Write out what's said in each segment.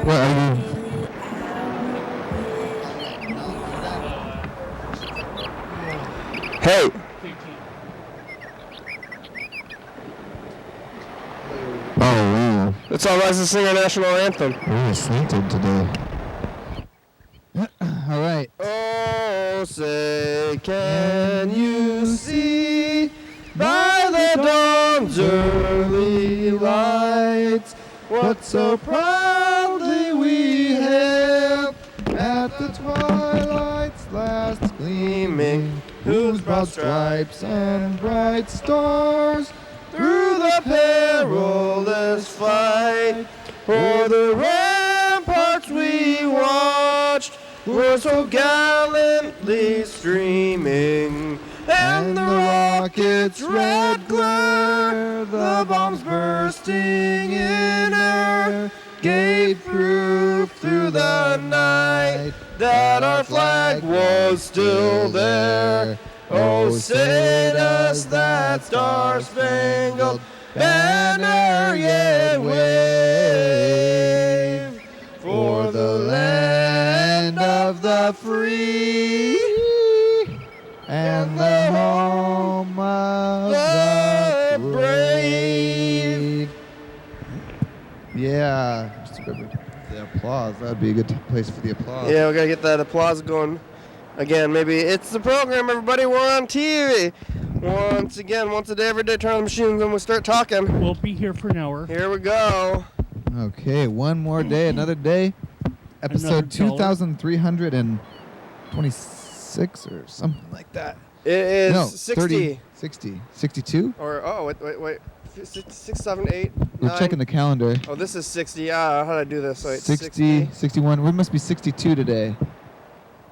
What are you? Hey. Oh, wow. It's all rise to sing our national anthem. We're slanted today. All right. Oh, say, can you see by the dawn's early lights what so proudly we hailed at the twilight's last gleaming, whose broad stripes and bright stars through the perilous fight o'er the ramparts we watched were so gallantly streaming, and the rocket's red glare, the bombs bursting in air, gave proof through the night that our flag was still there. Oh, say does that star-spangled banner yet wave for the land of the free and the home of the brave. Yeah. Just remember the applause. That would be a good place for the applause. Yeah, we gotta get that applause going again. Maybe it's the program, everybody. We're on TV. Once again, once a day, every day, turn on the machines and we'll start talking. We'll be here for an hour. Here we go. Okay, one more day, another day. Episode 2326 or something like that. It is No, 60. 60. 62? Or, oh, wait. 6, 7, 8, We're 9. checking the calendar. Oh, this is 60. How did I do this? Wait, 60, 61. We must be 62 today.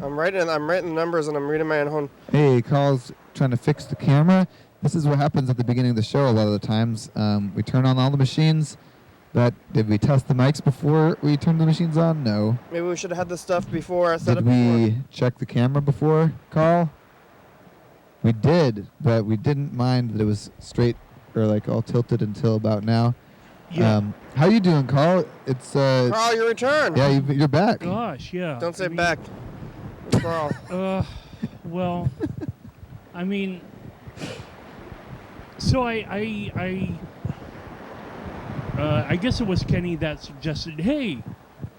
I'm writing the numbers and I'm reading my own. Hey, Carl's trying to fix the camera. This is what happens at the beginning of the show a lot of the times. We turn on all the machines, but did we test the mics before we turned the machines on? No. Maybe we should have had this stuff before I set Did up before. we check the camera before, Carl? We did, but we didn't mind that it was straight or like all tilted until about now. Yeah. How you doing, Carl? It's Carl, your return. Yeah, you're back. Gosh, yeah. Don't say back. It's Carl. Well, I mean, so I guess it was Kenny that suggested, hey,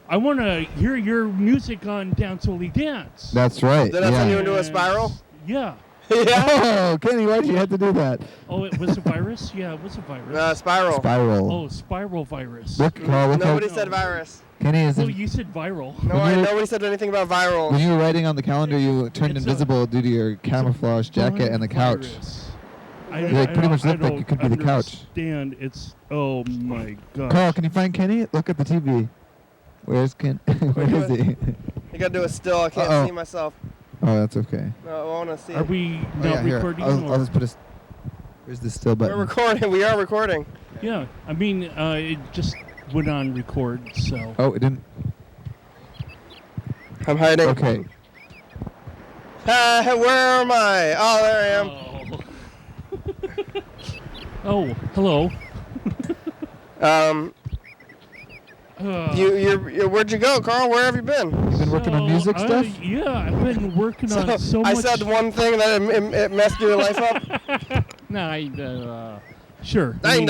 I want to hear your music on Dance Only Dance. That's right. Did I send you into a spiral? Yeah. Yeah. Oh, Kenny, why'd you have to do that? Oh, it was a virus? Yeah, it was a virus. Spiral. Spiral. Oh, spiral virus. Look, Carl, look Nobody how said virus. Kenny is Well, you said viral. No, nobody said anything about viral. When you were writing on the calendar, you turned invisible due to your camouflage jacket and the couch. I pretty much looked like you could be the couch. Understand. It's, oh my God. Carl, can you find Kenny? Look at the TV. Where's Ken? Where is he? You gotta do it still. I can't see myself. Oh, that's okay. No, I want to see. Are we not recording? I'll just put a... Where's the still button? We're recording. We are recording. Yeah. I mean, it just went on record, so. Oh, it didn't... I'm hiding. Okay. Where am I? Oh, there I am. Oh, hello. Where'd you go, Carl? Where have you been? You've been working on music stuff? Yeah, I've been working on so much. I said one thing that it messed your life up. Nah, sure. Where's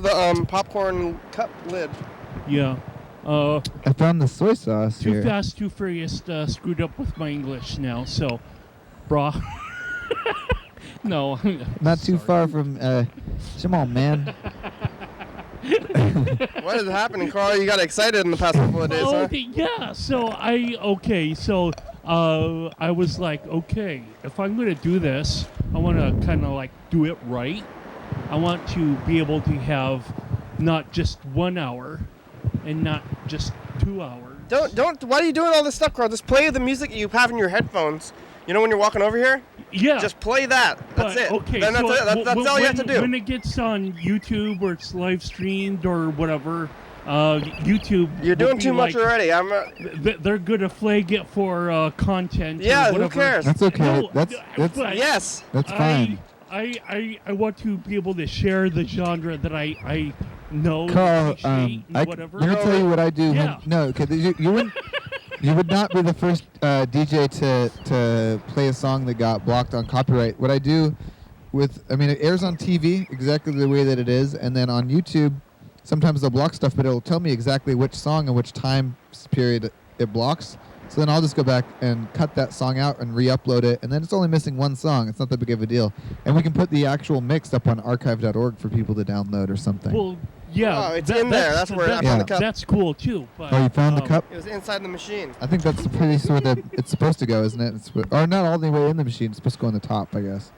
the popcorn cup lid? Yeah. I found the soy sauce here. Too Fast, Too Furious screwed up with my English now, so, brah. No. Not too far from, come on, man. What is happening, Carl? You got excited in the past couple of days, huh? Yeah, so I was like, okay, if I'm going to do this, I want to kind of like do it right. I want to be able to have not just 1 hour and not just 2 hours. Why are you doing all this stuff, Carl? Just play the music you have in your headphones. You know when you're walking over here? Yeah. Just play that. That's it. Okay. Then that's all you have to do. When it gets on YouTube or it's live streamed or whatever, YouTube. You're doing too much already. They're gonna flag it for content. Yeah, or who cares? That's okay. Yes. That's fine. I want to be able to share the genre that I know, Carl, appreciate, and let whatever. me tell you what I do. Yeah. You wouldn't. You would not be the first DJ to play a song that got blocked on copyright. What I do it airs on TV exactly the way that it is, and then on YouTube, sometimes they'll block stuff, but it'll tell me exactly which song and which time period it blocks. So then I'll just go back and cut that song out and re-upload it, and then it's only missing one song. It's not that big of a deal. And we can put the actual mix up on archive.org for people to download or something. Well, yeah, Oh, it's in there. That's where I found the cup. That's cool too. But, Oh, you found the cup? It was inside the machine. I think that's pretty sort of it's supposed to go, isn't it? Or not all the way in the machine. It's supposed to go on the top, I guess.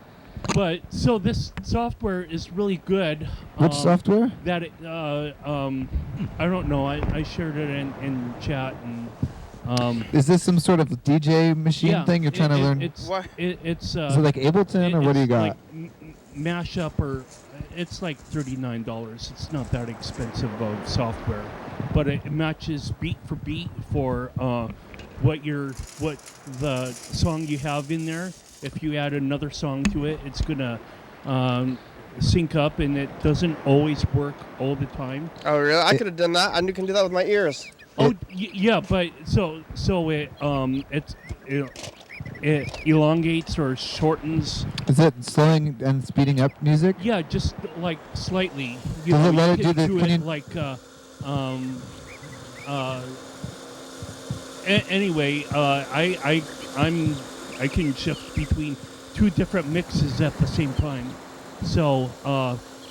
But so this software is really good. Which software? That I don't know. I shared it in chat and. Is this some sort of DJ machine thing you're trying to learn? It's is it like Ableton or what do you got? Like mashup, or it's like $39. It's not that expensive of software, but it matches beat for beat for what the song you have in there. If you add another song to it, it's gonna sync up, and it doesn't always work all the time. Oh, really? I could have done that. I can do that with my ears. Oh, yeah, but so it elongates or shortens. Is it slowing and speeding up music? Yeah, just like slightly. Does it let it do the? Do Can it you, like anyway, I can shift between two different mixes at the same time, so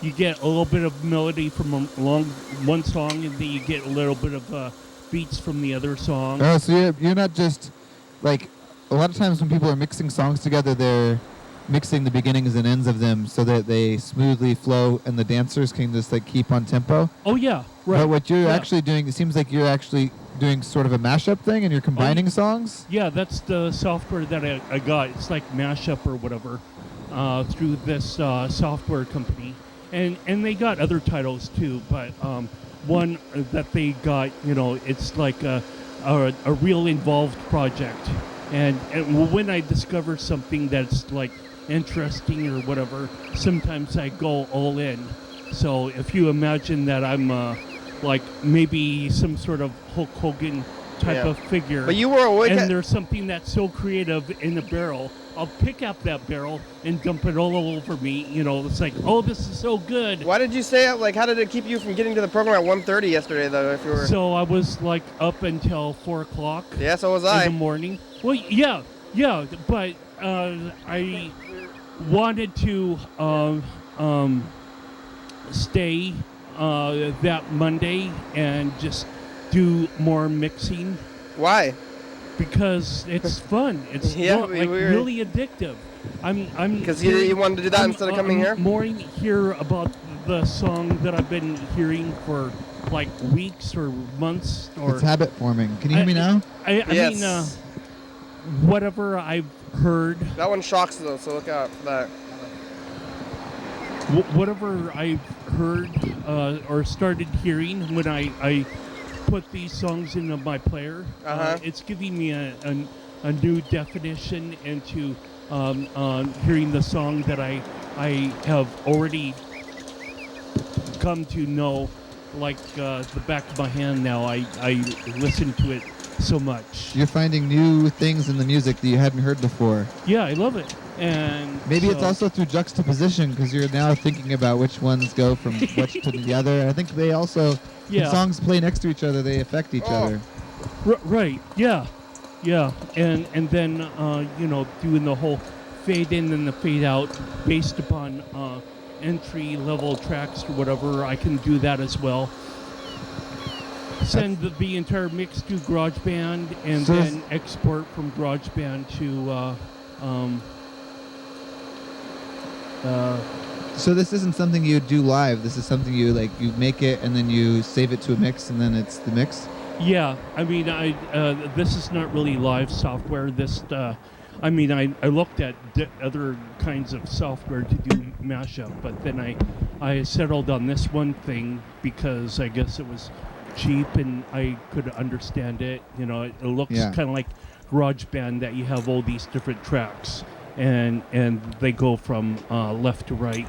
you get a little bit of melody from one song, and then you get a little bit of beats from the other song. Oh, so you're not just like a lot of times when people are mixing songs together, they're mixing the beginnings and ends of them so that they smoothly flow and the dancers can just like keep on tempo. Oh yeah, right. But what you're actually doing, it seems like you're actually doing sort of a mashup thing and you're combining songs. Yeah, that's the software that I got. It's like mashup or whatever through this software company, and they got other titles too, but one that they got, it's like a real involved project. And when I discover something that's like interesting or whatever, sometimes I go all in. So if you imagine that I'm like maybe some sort of Hulk Hogan type of figure, but you were awake and there's something that's so creative in a barrel, I'll pick up that barrel and dump it all over me. It's like, oh, this is so good. Why did you say it? Like, how did it keep you from getting to the program at 1:30 yesterday, though? If you were. So I was like up until 4 o'clock. Yeah, so was I. In the morning. Well, yeah, but I wanted to stay that Monday and just do more mixing. Why? Because it's fun. It's really addictive. I'm because you wanted to do that instead of coming here. More hear about the song that I've been hearing for like weeks or months. Or it's habit forming. Can you hear me now? I mean, whatever I've heard. That one shocks though, so look out for that. Whatever I've heard or started hearing when I put these songs into my player, it's giving me a new definition into hearing the song that I have already come to know like the back of my hand now. I listen to it so much. You're finding new things in the music that you hadn't heard before. Yeah, I love it. And maybe it's also through juxtaposition because you're now thinking about which ones go from which to the other. I think they also, when songs play next to each other, they affect each other. Right, yeah. And then, doing the whole fade in and the fade out based upon entry level tracks or whatever, I can do that as well. Send the entire mix to GarageBand and then export from GarageBand to so this isn't something you do live. This is something you make it and then you save it to a mix and then it's the mix. Yeah, I mean, this is not really live software. I looked at other kinds of software to do mashup, but then I settled on this one thing because I guess it was cheap and I could understand it. It looks kind of like GarageBand that you have all these different tracks. and they go from left to right,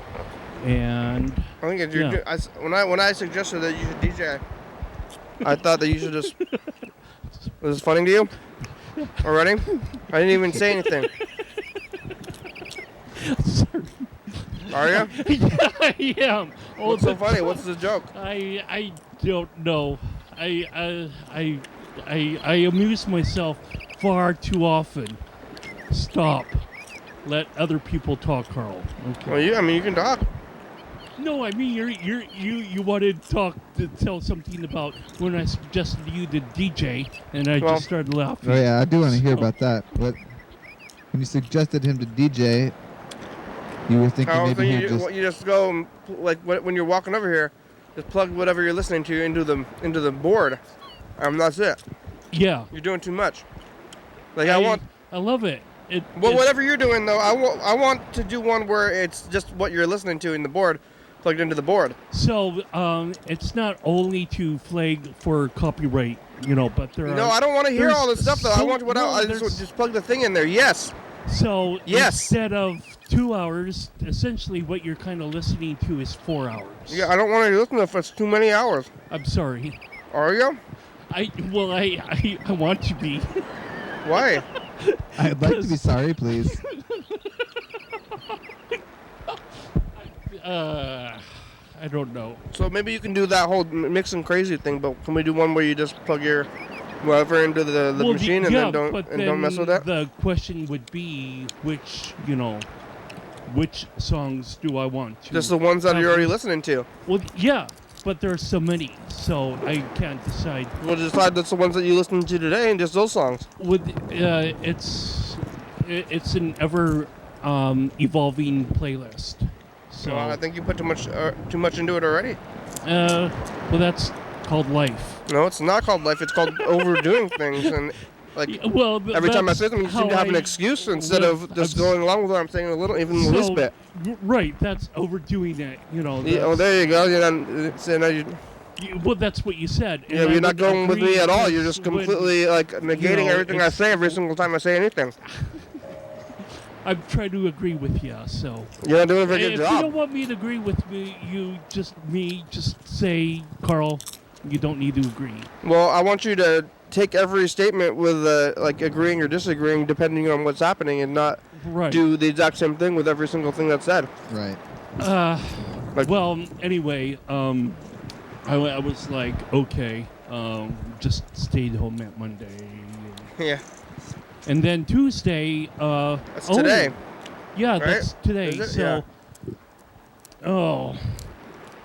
and I think if yeah. when I suggested that you should DJ, I thought that you should just. Was this funny to you? Already? I didn't even say anything. Sorry. Are you? Yeah, I am. What's so funny? What's the joke? I don't know. I amuse myself far too often. Stop. Let other people talk, Carl. Okay. Well, you can talk. No, I mean you wanted to tell something about when I suggested you to DJ, and I just started laughing. Oh yeah, I do want to hear about that. What when you suggested him to DJ, you were thinking maybe you just go and, like when you're walking over here, just plug whatever you're listening to into the board. That's it. Yeah. You're doing too much. Like I love it. Whatever you're doing though, I want to do one where it's just what you're listening to in the board, plugged into the board. So it's not only to flag for copyright, but there are. No, I don't want to hear all this stuff though. I just plug the thing in there. Yes. So yes. Instead of 2 hours, essentially what you're kind of listening to is 4 hours. Yeah, I don't want to listen to it for too many hours. I'm sorry. Are you? I want to be. Why? I'd like to be sorry, please. I don't know. So maybe you can do that whole mix and crazy thing, but can we do one where you just plug your whatever into the machine and then don't mess with that? The question would be which songs do I want to? Just the ones that you're already listening to. Well, yeah, but there's so many, so I can't decide. We'll decide that's the ones that you listen to today and just those songs. It's an ever evolving playlist. So I think you put too much into it already. Well, that's called life. No, it's not called life. It's called overdoing things. And every time I say them, you seem to have an excuse instead of just going along with what I'm saying the least bit. Right, that's overdoing it. There you go. Well, that's what you said. Yeah, you're not going with me at all. You're just completely negating everything I say every single time I say anything. I'm trying to agree with you, so. You're not doing a very good job. If you don't want me to agree with me, just say, Carl, you don't need to agree. Well, I want you to take every statement with agreeing or disagreeing depending on what's happening and not do the exact same thing with every single thing that's said. Right. Well, anyway, I was like, okay, just stayed home at Monday. Yeah. And then Tuesday. That's today. Yeah, right? that's today. So. Yeah. Oh.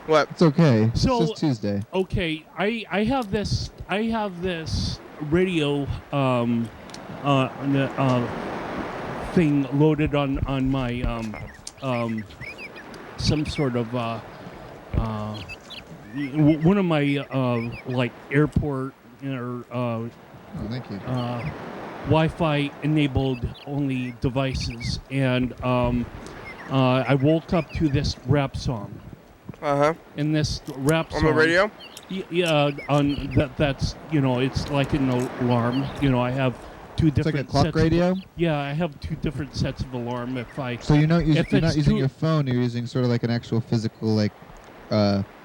What? It's okay. So, it's just Tuesday. Okay, I have this radio thing loaded on my some sort of one of my airport or thank you. Wi-Fi enabled only devices, and I woke up to this rap song. And this rap song on the radio. Yeah, on that's it's like an alarm. I have two different. It's like a clock radio. I have two different sets of alarm. So you're not using your phone. You're using sort of like an actual physical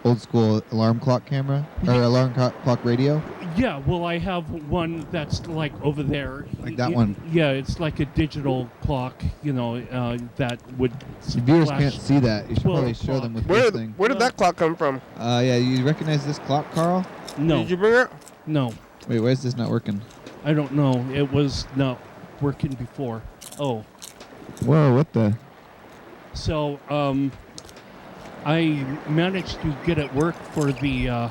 old school alarm clock camera or alarm clock radio. Yeah, well, I have one that's like over there. Like that one. Yeah, it's like a digital clock. That would. Viewers can't see that. You should probably show them with this thing. Where did that clock come from? Yeah, you recognize this clock, Carl? No. Did you bring it? No. Wait, why is this not working? I don't know. It was not working before. Oh. Whoa! What the? So, I managed to get it work for the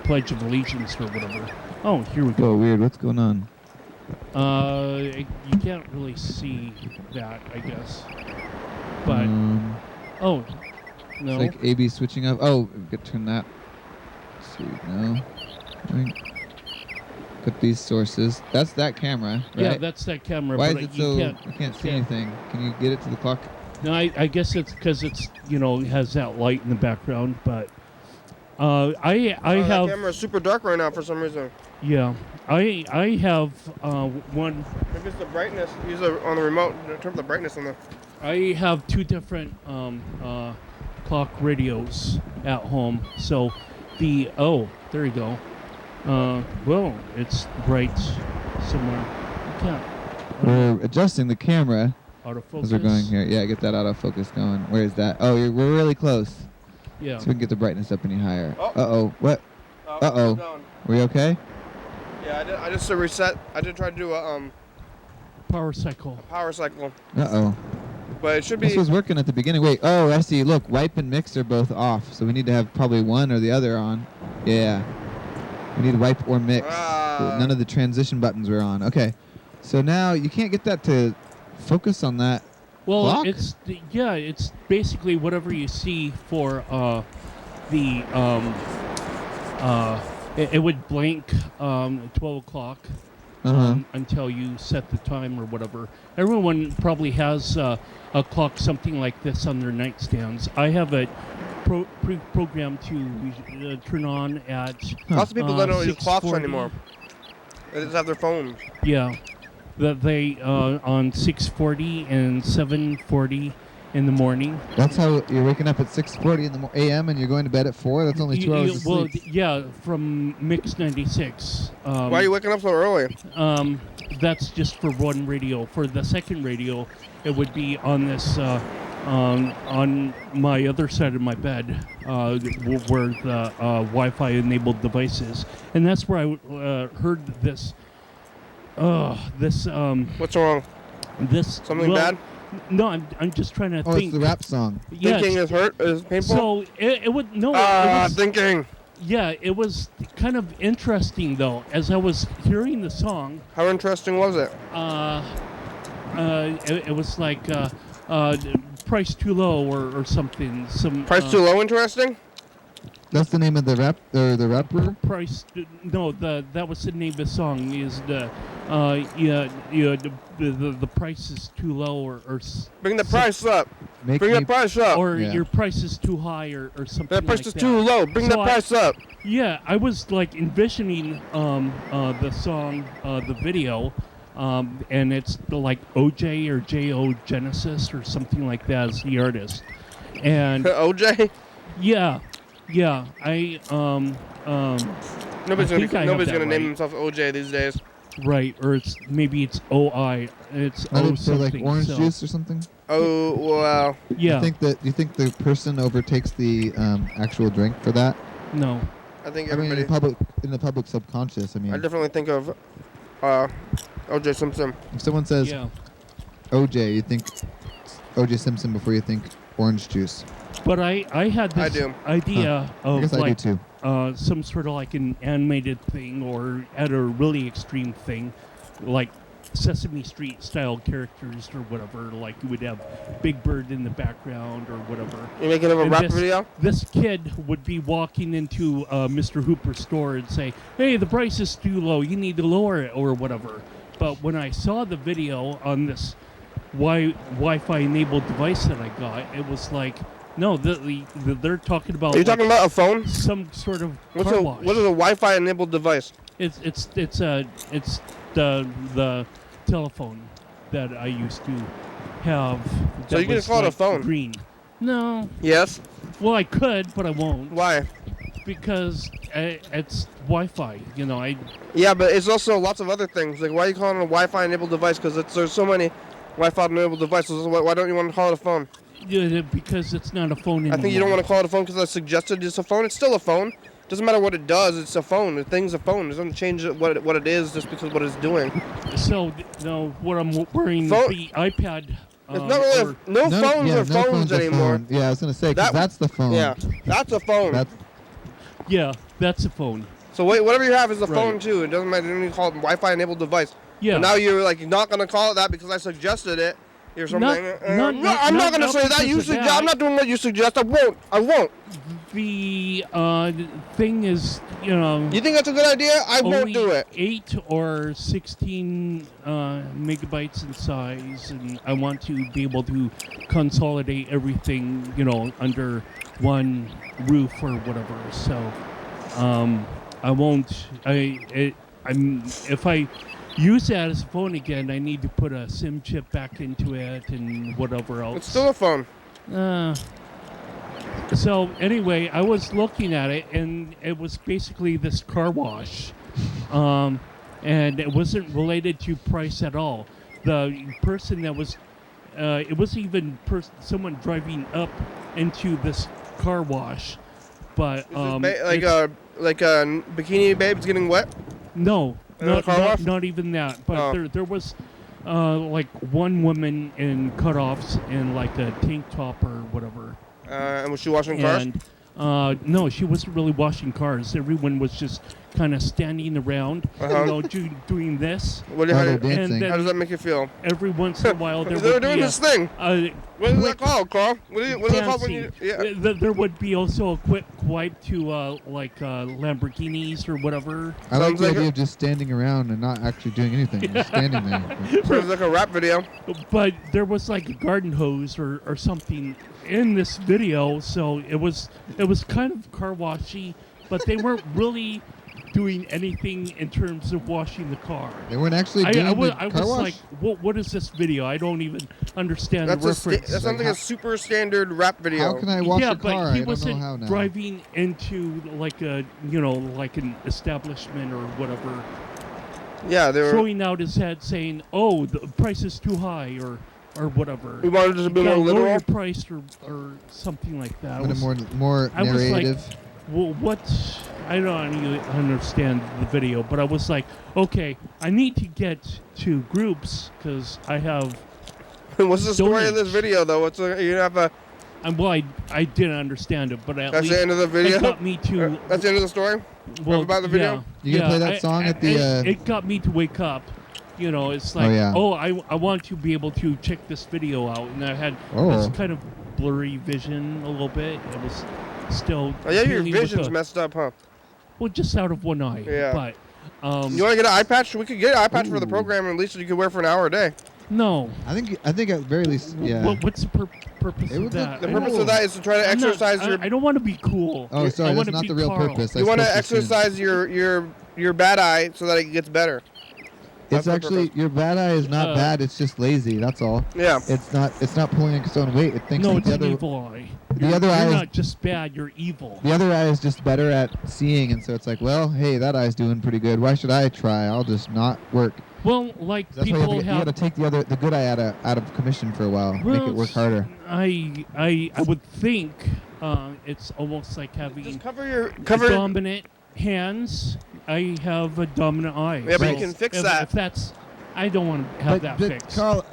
Pledge of Allegiance or whatever. Oh, here we go. Oh, weird. What's going on? You can't really see that, I guess. But oh, no. It's like A/B switching up. Oh, we could turn that. Let's see, no. Right. Put these sources. That's that camera, right? Yeah, that's that camera. Why but is it so? I can't see anything. Can you get it to the clock? No, I guess it's because it's it has that light in the background, but I That have camera is super dark right now for some reason. yeah. I have one. Maybe it's the brightness. Use it on the remote. Turn up the brightness on the. I have two different clock radios at home. So there you go. Well, it's bright somewhere. You can't. We're adjusting the camera Autofocus. as we're going here. Yeah, get that autofocus going. Where is that? Oh, we're really close. Yeah. So we can get the brightness up any higher. Oh. Uh-oh. What? Uh-oh. Down. Were you okay? Yeah, I just reset. I did try to do a Power cycle. power cycle, Uh-oh. but it should This be. was working at the beginning. Wait. Oh, I see. Look, wipe and mix are both off. So we need to have probably one or the other on. Yeah. We need wipe or mix. None of the transition buttons were on. Okay. So now you can't get that to focus on that. Well, clock? it's basically whatever you see for the it would blank 12 o'clock until you set the time or whatever. Everyone probably has a clock something like this on their nightstands. I have it pre-programmed to turn on at Lots of people don't use clocks 6:40. anymore. They just have their phones. Yeah, that they on 6:40 and 7:40 in the morning. That's how you're waking up at 6:40 in the a.m. and you're going to bed at 4? That's only 2 hours of sleep. Yeah, from Mix 96. Why are you waking up so early? That's just for one radio. For the second radio, it would be on this on my other side of my bed, where the Wi-Fi enabled devices, and that's where I heard this. What's wrong? This Something bad? No, I'm just trying to Oh, think. it's the rap song. Yeah, Thinking is hurt? Is painful? so it would no. it was, Thinking. yeah, it was kind of interesting though. As I was hearing the song, How interesting was it? it was like price too low or something. Some Price too low interesting? That's the name of the rap or the rapper? Price. No, that was the name of the song. Is the the price is too low or Bring the price up. Make Bring me- the price up. or Yeah. your price is too high or something That price like is that. too low. Bring So the price up. Yeah, I was like envisioning the song, the video, and it's like OJ or J.O. Genesis or something like that as the artist, and OJ? yeah, I Nobody's I think I have nobody's that gonna name right. themselves OJ these days. right, or it's OI, it's Not O it for like something. orange so, juice or something? Oh wow. Yeah, Do you think the person overtakes the actual drink for that? no, I think I mean, everybody. in the public subconscious. I mean, I definitely think of OJ Simpson. if someone says yeah. OJ, you think OJ Simpson before you think orange juice. But I had I this do. idea I of guess like I do too. some sort of like an animated thing or at a really extreme thing, like Sesame Street style characters or whatever. Like you would have Big Bird in the background or whatever. You making of a And rap this, video? This kid would be walking into Mr. Hooper's store and say, "Hey, the price is too low. You need to lower it," or whatever. But when I saw the video on this Wi-Fi enabled device that I got, it was like, no, they're talking about. Are you talking about a phone? Some sort of What's car a wash. what is a Wi-Fi enabled device? It's the telephone that I used to have. So that you can was call it a like phone? Green. No. Yes. Well, I could, but I won't Why? because it's Wi-Fi. You know, Yeah, but it's also lots of other things. Like, why are you calling it a Wi-Fi enabled device? Because there's so many Wi-Fi enabled devices. Why don't you want to call it a phone? because it's not a phone anymore. I think you don't want to call it a phone because I suggested it's a phone. It's still a phone. Doesn't matter what it does. It's a phone. The thing's a phone. It doesn't change what it is just because what it's doing. So, no, what I'm wearing Phone- the iPad. It's not really. No phones are phones anymore. Phone. Yeah, I was gonna say 'cause That- that's the phone. Yeah, that's a phone. Yeah, that's a phone. So whatever you have is a phone Right. too. It doesn't matter. You don't need to call it a Wi-Fi enabled device. Yeah. But now you're like not gonna call it that because I suggested it, or something. I'm not not going to say that. because You of suggest. that. I'm not doing what you suggest. I won't. The thing is, you know. You think that's a good idea? I won't do it. 8 or 16 megabytes in size, and I want to be able to consolidate everything, you know, under one roof or whatever. So, I won't. If I use that as a phone again, I need to put a SIM chip back into it and whatever else. It's still a phone. So anyway, I was looking at it, and it was basically this car wash, and it wasn't related to price at all. The person that was, it wasn't even someone driving up into this car wash, but like a bikini babes getting wet. No, not even that. But there was like one woman in cutoffs and like a tank top or whatever. And was she washing cars? And, no, she wasn't really washing cars. Everyone was just kind of standing around, you know, doing this. How dancing. does that make you feel? Every once in a while, there they were would doing be this thing. What is that called, Carl? What is it called when you? Yeah. There would be also a quick wipe to like Lamborghinis or whatever. I like the idea of just standing around and not actually doing anything, just standing there. Sounds like a rap video. But there was like a garden hose or something in this video, so it was kind of car washy, but they weren't really doing anything in terms of washing the car. They weren't actually doing I the car was wash? like, what is this video? I don't even understand the reference. That sounds like a super standard rap video. How can I wash a car? But he I don't wasn't know how now. driving into like a, you know, like an establishment or whatever. Yeah, they were throwing out his head saying, "Oh, the price is too high," or whatever. We wanted it to be more lower literal. your price or something like that. More I was narrative. like, well, what? I don't even understand the video, but I was like, okay, I need to get to groups because I have. What's the story of this video, though? You have a. Well, I didn't understand it, but at that's least the end of the video. It got me to. That's the end of the story. Well, about the video. Yeah, you gonna play that song at the? It got me to wake up. You know, it's like, I want to be able to check this video out, and I had this kind of blurry vision a little bit. It was still. Oh yeah, your vision's messed up, huh? Well, just out of one eye. Yeah. But. You want to get an Eyepatch? We could get an Eyepatch for the program, and at least you could wear for an hour a day. No. I think at the very least, yeah. What's the purpose of that? The purpose of that is to try to exercise your. I don't want to be cool. Oh, sorry, that's not the real Carl. purpose. You want to exercise your bad eye so that it gets better. It's actually your bad eye is not bad. It's just lazy. That's all. Yeah. It's not pulling its own weight. It thinks it's the an other evil eye. The other eye you're is not just bad. You're evil. The other eye is just better at seeing, and so it's like, well, hey, that eye's doing pretty good. Why should I try? I'll just not work. Well, like That's people why you got to take the good eye out of commission for a while. Well, make it work harder. I would think it's almost like having just cover dominant hands. I have a dominant eye. Yeah, but you can fix that. If that's, I don't want to have that fixed. Carl,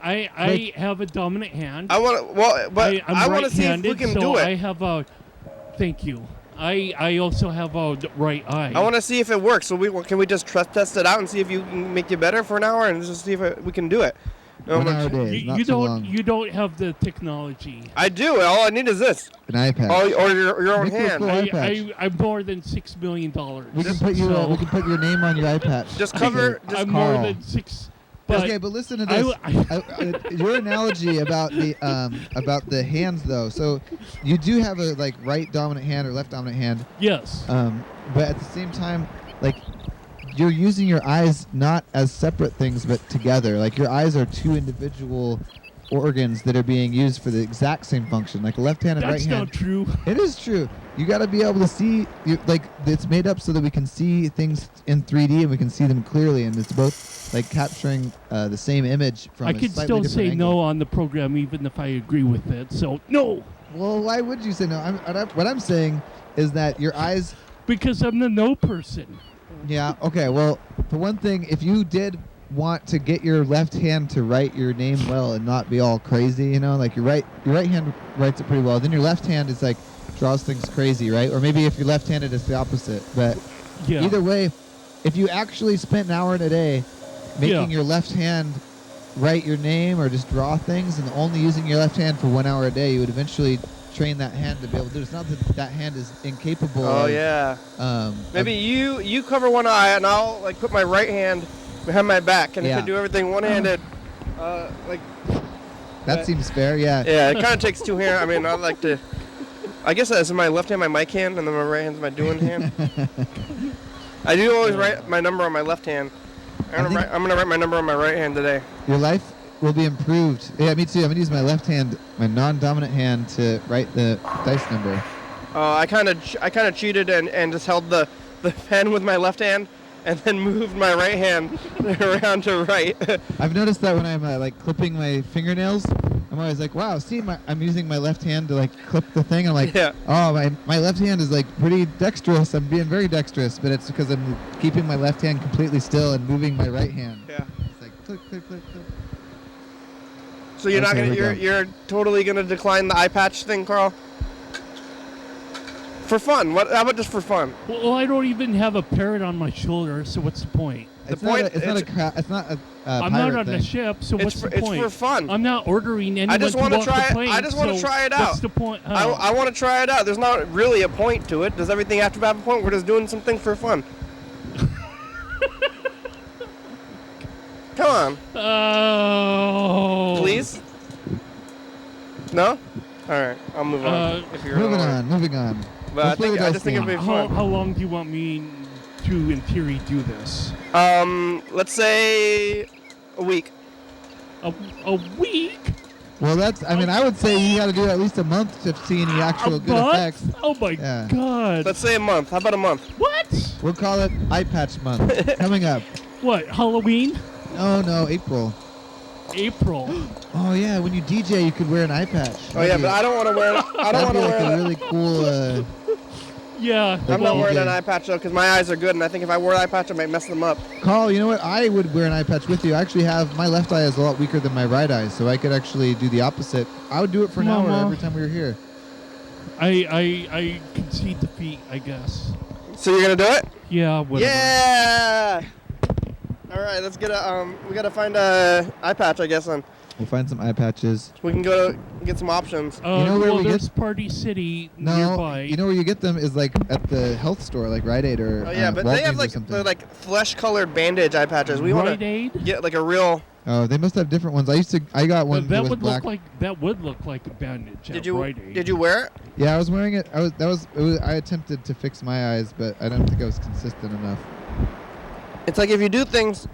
I have a dominant hand. I want to. I want to see if we can do it. I have a. Thank you. I also have a right eye. I want to see if it works. So can we just test it out and see if you can make you better for an hour and just see if we can do it. 1 hour a day. You don't have the technology. I do. All I need is this. An iPad. Or your own hand. I'm more than $6 million. We can put your name on your iPad. Just cover. I'm more than $6. Okay, but listen to this. Your analogy about the hands, though. So you do have a right dominant hand or left dominant hand. Yes. But at the same time, you're using your eyes not as separate things, but together. Like your eyes are two individual organs that are being used for the exact same function, like a left hand and right hand. That's not true. It is true. You got to be able to see. It's made up so that we can see things in 3D and we can see them clearly, and it's both capturing the same image from. I could still say angle. no on the program, even if I agree with it. So no. Well, why would you say no? What I'm saying is that your eyes. Because I'm the no person. Yeah. Okay. Well, for one thing, if you did want to get your left hand to write your name well and not be all crazy, your right hand writes it pretty well. Then your left hand is draws things crazy, right? Or maybe if you're left-handed, it's the opposite. But either way, if you actually spent an hour in a day making your left hand write your name or just draw things, and only using your left hand for 1 hour a day, you would eventually train that hand to be able to do it. It's not that that hand is incapable. Oh of, yeah. Maybe of- you cover one eye and I'll like put my right hand behind my back and I Yeah. can do everything one-handed. Like. that seems fair. Yeah. Yeah, it kind of takes two hands. I mean, I like to. I guess that's my left hand, my mic hand, and then my right hand's my doing hand. I do always write my number on my left hand. I'm gonna write my number on my right hand today. Your life will be improved. Yeah, me too. I'm gonna use my left hand, my non-dominant hand, to write the dice number. I kind of cheated and just held the pen with my left hand, and then moved my right hand around to right. I've noticed that when I'm like clipping my fingernails, I'm always like, wow, see, I'm using my left hand to like clip the thing. I'm like, Yeah. oh, my left hand is like pretty dexterous. I'm being very dexterous, but it's because I'm keeping my left hand completely still and moving my right hand. Yeah. It's like click, click, click, click. So you're not Okay, gonna here we go. Uh, you're totally gonna decline the Eyepatch thing, Carl? For fun. What? How about just for fun? Well, I don't even have a parrot on my shoulder, so what's the point? It's point- not a I'm pirate not on thing. the ship, so what's the It's point? for fun. I'm not ordering anyone just to wanna walk try the it- plane. I just wanna so try it What's out. the point? I want to try it out. There's not really a point to it. Does everything have to have a point? We're just doing something for fun. Come on, Oh. please. No? All right, I'll move on. If you're Moving gonna- on, moving on. But I Let's play think the I dice just think it'd be game. How fun. long do you want me to, in theory, do this? Let's say a week. A week? Well, I would say you got to do at least a month to see any actual A good month? effects. Oh my Yeah. God! Let's say a month. How about a month? What? We'll call it Eyepatch month. Coming up. What? Halloween? Oh no, April. April? Oh yeah, when you DJ, you could wear an eye patch. Oh yeah, but I don't want to wear. I don't want That'd to be like wear. a really cool. Yeah. I'm not Well, wearing DJ. an eye patch though, because my eyes are good, and I think if I wore an eye patch, I might mess them up. Carl, you know what? I would wear an eye patch with you. I actually have my left eye is a lot weaker than my right eye, so I could actually do the opposite. I would do it for an hour Mama. every time we were here. I concede defeat, I guess. So you're gonna do it? Yeah. Whatever. Yeah. All right, let's get a. We gotta find a eye patch, I guess, and We'll find some eye patches. we can go get some options. You know where well, we get- there's Party City No, nearby. you know where you get them is like at the health store, like Rite Aid or Oh yeah, but they have Walgreens or like something. they're like flesh-colored bandage eye patches. We want Rite to Aid? get like a real. Oh, they must have different ones. I got one that was black. That would look like a bandage. Did at you Rite Aid. did you wear it? Yeah, I was wearing it. I attempted to fix my eyes, but I don't think I was consistent enough. It's like if you do things.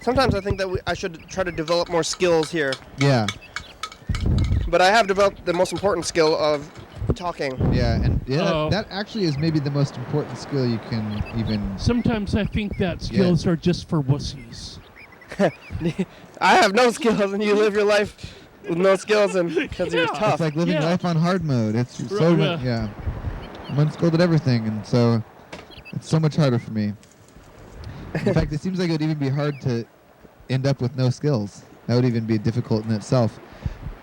Sometimes I think that I should try to develop more skills here. Yeah, But I have developed the most important skill of talking. yeah, and Uh-oh. that actually is maybe the most important skill you can even. Sometimes I think that skills are just for wussies. I have no skills, and you live your life with no skills, and because you're Yeah. tough. It's like living Yeah. life on hard mode. It's Right, so yeah. yeah. I'm unskilled at everything, and so it's so much harder for me. In fact, it seems like it would even be hard to end up with no skills. That would even be difficult in itself.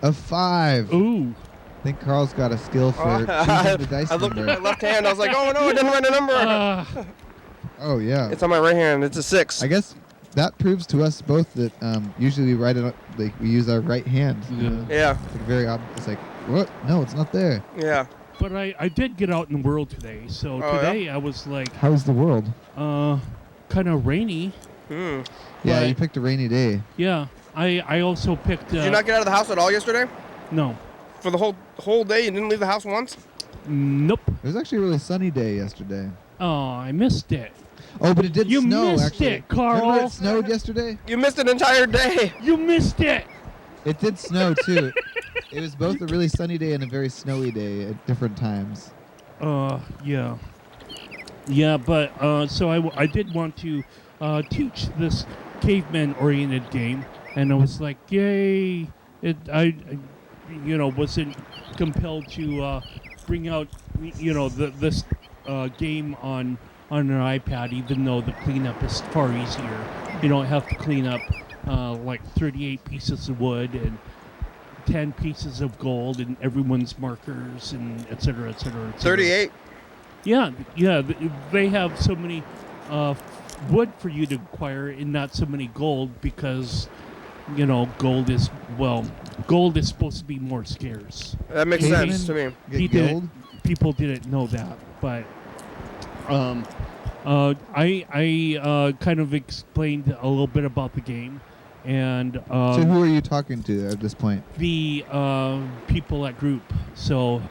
A 5. Ooh. I think Carl's got a skill for choosing the dice I looked at number. my left hand. I was like, oh no, I didn't write a number. Oh yeah. It's on my right hand. It's a 6. I guess that proves to us both that usually we write it like we use our right hand. Yeah. It's like very it's like what? No, it's not there. Yeah. But I did get out in the world today. So Oh, today I was like, How's the world? kind of rainy. Hmm. Yeah, But- you picked a rainy day. Yeah. I also picked. Did you not get out of the house at all yesterday? No. For the whole day, you didn't leave the house once? Nope. It was actually a really sunny day yesterday. Oh, I missed it. Oh, but it did You snow missed actually. it, Carl. Remember it snowed yesterday? You missed an entire day. You missed it. It did snow too. It was both a really sunny day and a very snowy day at different times. Yeah. Yeah, but so I did want to teach this caveman-oriented game, and I was like, yay! I wasn't compelled to bring out this game on an iPad, even though the cleanup is far easier. You don't have to clean up like 38 pieces of wood and 10 pieces of gold and everyone's markers and et cetera, et cetera, et cetera. 38. Yeah. They have so many wood for you to acquire and not so many gold because gold is supposed to be more scarce. That makes Cavemen sense to me. Get gold? People didn't know that, but I kind of explained a little bit about the game, and So who are you talking to at this point? the people at group. So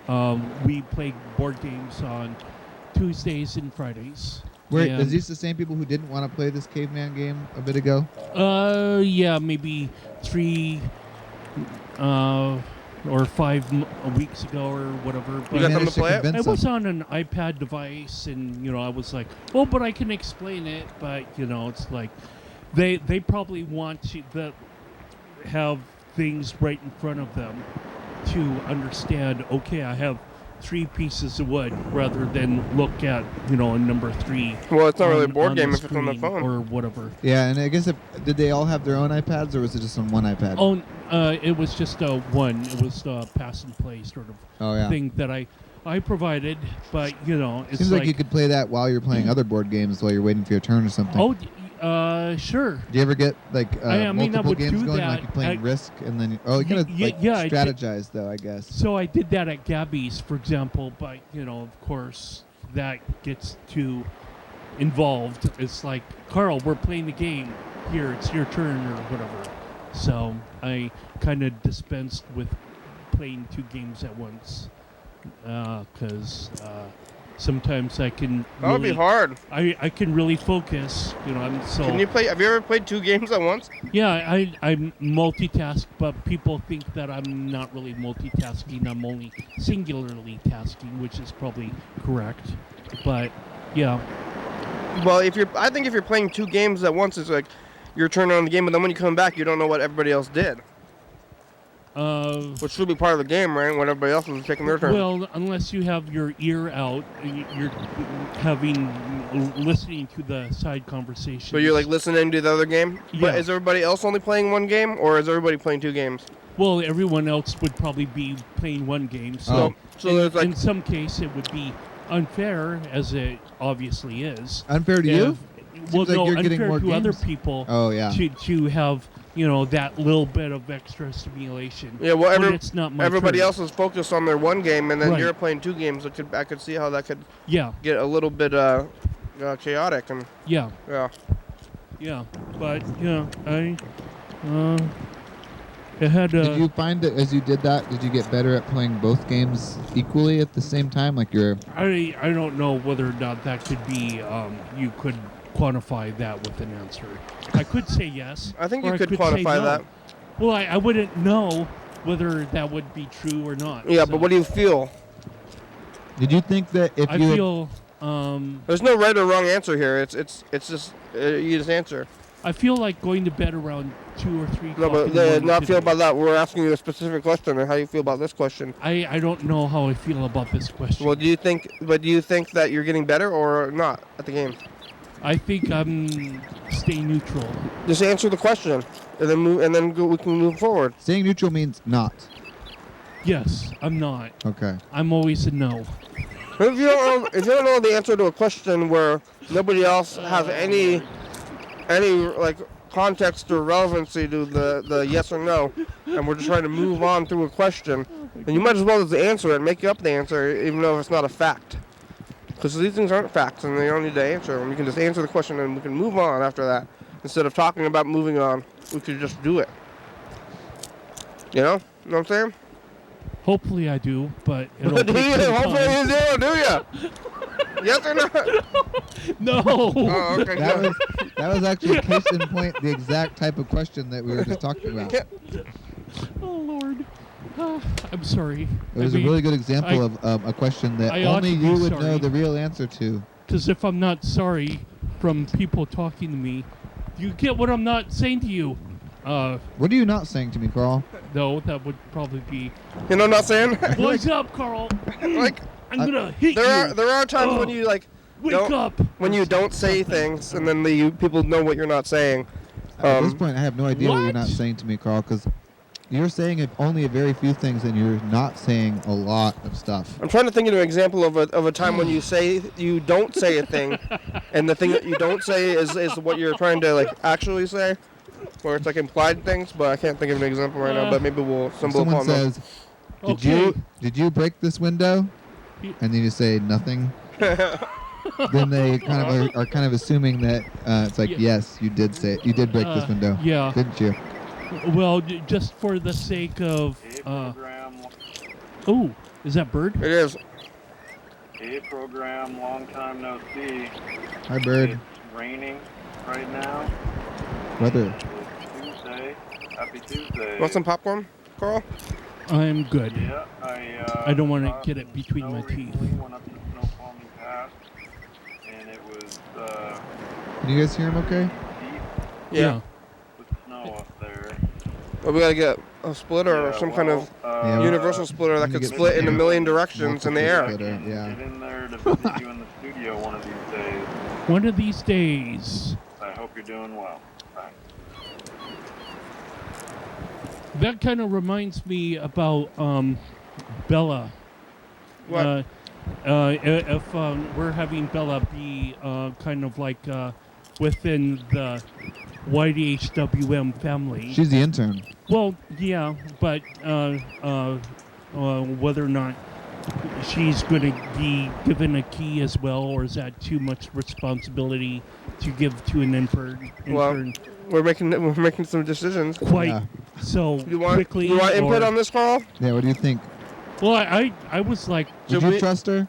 we play board games on Tuesdays and Fridays. Wait, And, is these the same people who didn't want to play this caveman game a bit ago? yeah, maybe 3 or 5 weeks ago or whatever. You But got them to managed play it? convince I was them. on an iPad device, and I was like, "Oh, but I can explain it." But it's like they probably want to have things right in front of them to understand. Okay, I have 3 pieces of wood, rather than look at a number 3. Well, it's not really a board on game the if it's on the screen phone. or whatever. Yeah, and I guess did they all have their own iPads, or was it just on one iPad? Oh, it was just one. It was a pass and play sort of Oh, yeah. thing that I provided, but it's Seems like you could play that while you're playing other board games while you're waiting for your turn or something. Oh, sure. Do you ever get like I multiple would games do going, that. like you're playing Risk, and then you gotta I did. strategize though, I guess. So I did that at Gabby's, for example, but of course that gets too involved. It's like, Carl, we're playing the game. Here, it's your turn or whatever. So I kind of dispensed with playing 2 games at once because sometimes I can. That would be hard. I can really focus. I'm so. Can you play? Have you ever played 2 games at once? Yeah, I multitask, but people think that I'm not really multitasking. I'm only singularly tasking, which is probably correct. But yeah, Well, I think if you're playing 2 games at once, it's like your turn on the game, but then when you come back, you don't know what everybody else did, which should be part of the game, right? When everybody else is taking their turn. well, unless you have your ear out, you're listening to the side conversations. So you're like listening to the other game. Yeah. But is everybody else only playing 1 game, or is everybody playing 2 games? Well, everyone else would probably be playing 1 game. So, Oh. So there's like in some case, it would be unfair, as it obviously is. Unfair to you? Well, like no, you're getting unfair more to other games. people. Oh yeah. To have that little bit of extra stimulation. yeah. Well, when it's not my everybody turn. else is focused on their 1 game, and then Right. you're playing 2 games. I could see how that could Yeah, get a little bit chaotic, and yeah, yeah. yeah. But it had. Did you find that as you did that, did you get better at playing both games equally at the same time? Like you're I don't know whether or not that could be. You could quantify that with an answer. I could say yes. I think or you could say quantify no. that. Well, I wouldn't know whether that would be true or not. Yeah, so but what do you feel? Did you think that if I you had- feel. There's no right or wrong answer here. It's just you just answer. I feel like going to bed around 2 or 3 No, o'clock but in the morning not feel today. about that. We're asking you a specific question, and how you feel about this question. I don't know how I feel about this question. Well, do you think that you're getting better or not at the game? I think I'm staying neutral. Just answer the question, and then we can move forward. staying neutral means not? Yes, I'm not. Okay. I'm always a no. If you don't know the answer to a question where nobody else has any like context or relevancy to the yes or no, and we're just trying to move on through a question, then you might as well just answer it and make up the answer, even though it's not a fact. Because these things aren't facts, and they don't need to answer them. You can just answer the question, and we can move on after that. Instead of talking about moving on, we could just do it. You know what I'm saying? Hopefully I do, but it'll Do take you? some Hopefully time. you do you? Yes or not? No. Oh, okay. That was actually case in point the exact type of question that we were just talking about. It Oh Lord. I'm sorry. was a really good example of a question that I ought only to be you would sorry. know the real answer to. Because if I'm not sorry from people talking to me, do you get what I'm not saying to you? What are you not saying to me, Carl? No, that would probably be. You know what I'm saying? What's up, Carl? Like I'm gonna hit you. there are times when you like Wake don't- up. when you don't say things, and then people know what you're not saying. At this point, I have no idea what you're What? not saying to me, Carl, because you're saying only a very few things, and you're not saying a lot of stuff. I'm trying to think of an example of a time when you don't say a thing, and the thing that you don't say is what you're trying to like actually say. where it's like implied things, but I can't think of an example right now. But maybe we'll If stumble someone upon them. says, Okay. did you break this window? And then you say nothing. Then they kind of are kind of assuming that it's like, Yeah. yes, you did break this window. Yeah. Didn't you? Well, just for the sake of. Oh, is that Bird? It is. Hey program, long time no see. Hi, Bird. It's raining right now. Weather. It's Tuesday. Happy Tuesday. Want some popcorn, Carl? I'm good. Yeah, I don't want to saw get it between snow my teeth. recently, went up to Snow Palming Pass, and it was Can you guys hear him okay? deep Yeah. with snow up there. Well, we gotta get a splitter or Yeah, some kind of Yeah, universal splitter that we could need to split get in a million directions in the air. Splitter, yeah. Get in there to visit you in the studio one of these days. One of these days. I hope you're doing well. Thanks. That kind of reminds me about Bella. What? If we're having Bella be kind of like within the YDHWM family. She's the intern. Well, yeah, but whether or not she's going to be given a key as well, or is that too much responsibility to give to an intern? Well, we're making some decisions. Quite Yeah. so You want quickly. input or- on this, Carl? Yeah, what do you think? Well, I was like, Would Should you we- trust her?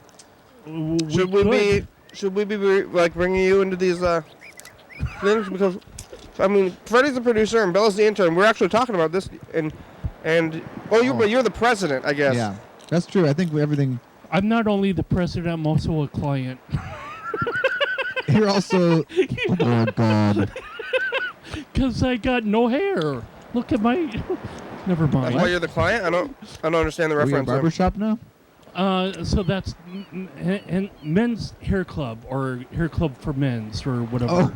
Should we be like bringing you into these things? Because I mean, Freddie's the producer and Bella's the intern. We're actually talking about this, and but you're the president, I guess. Yeah, that's true. I think everything. I'm not only the president, I'm also a client. You're also. Oh God. Because I got no hair. Look at my. Never That's mind. why you're the client. I don't understand the Are we a reference. barber shop now? So that's men's hair club or hair club for men's or whatever. Oh,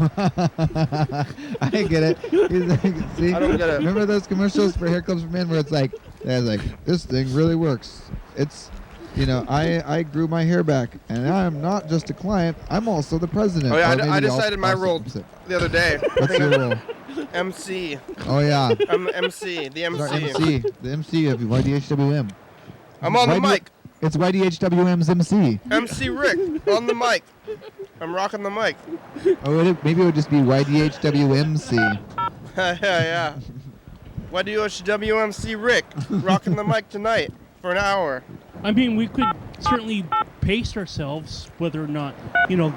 I get it. He's like, see, I don't get it. Remember those commercials for hair clubs for men where it's like, this thing really works. It's, I grew my hair back, and I'm not just a client. I'm also the president. Oh yeah, Or maybe I the decided my role opposite. the other day. What's your role? MC. Oh yeah, I'm the MC. The It's our MC. MC, the MC of YDHWM. I'm on the mic. It's YDHWM's MC. MC Rick on the mic. I'm rocking the mic. Oh, maybe it would just be YDHWMC. Yeah. YDHWMC Rick rocking the mic tonight for an hour. I mean, we could certainly pace ourselves, whether or not,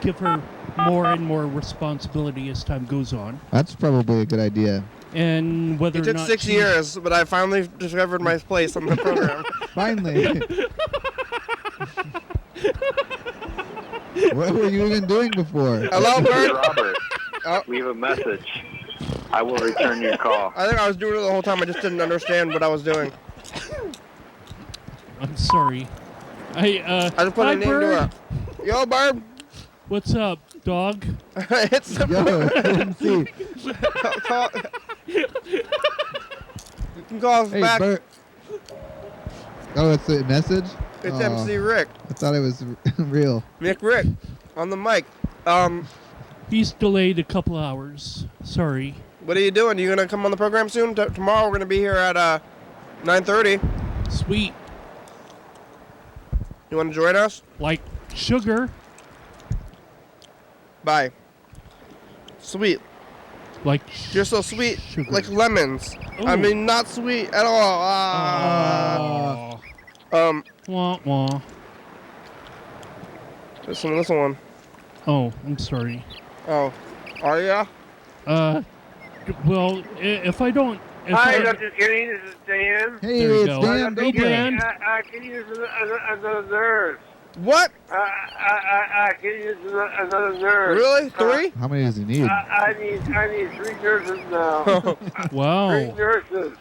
give her more and more responsibility as time goes on. That's probably a good idea. And whether It or took not 6 years, but I finally discovered my place on the program. Finally. What were you even doing before? Hello, Bird. Robert, Oh. leave a message. I will return your call. I think I was doing it the whole time. I just didn't understand what I was doing. I'm sorry. I just put hi, a name Bird. to it. Yo, Barb. What's up, dog? It's the Yo, MC. call. You can call us Hey, back. Bert. Oh, it's a message? It's Oh, MC Rick. I thought it was real. Nick Rick on the mic. He's delayed a couple hours. Sorry. What are you doing? You gonna come on the program soon? Tomorrow we're gonna be here at 9:30. Sweet. You want to join us? Like sugar. Bye. Sweet. Like You're so sweet, sugar. like lemons. I Ooh. mean, not sweet at all. Aw. Wah, wah. This one. Oh, I'm sorry. Oh, are ya? Well, if I don't... If Hi, I, Dr. Kenny. This is Dan. Hey, There you it's go. Dan Hey, Baker. Dan. I can use another nurse. What? I can use another nurse. Really? 3? How many does he need? I need 3 nurses now. 3 wow. nurses.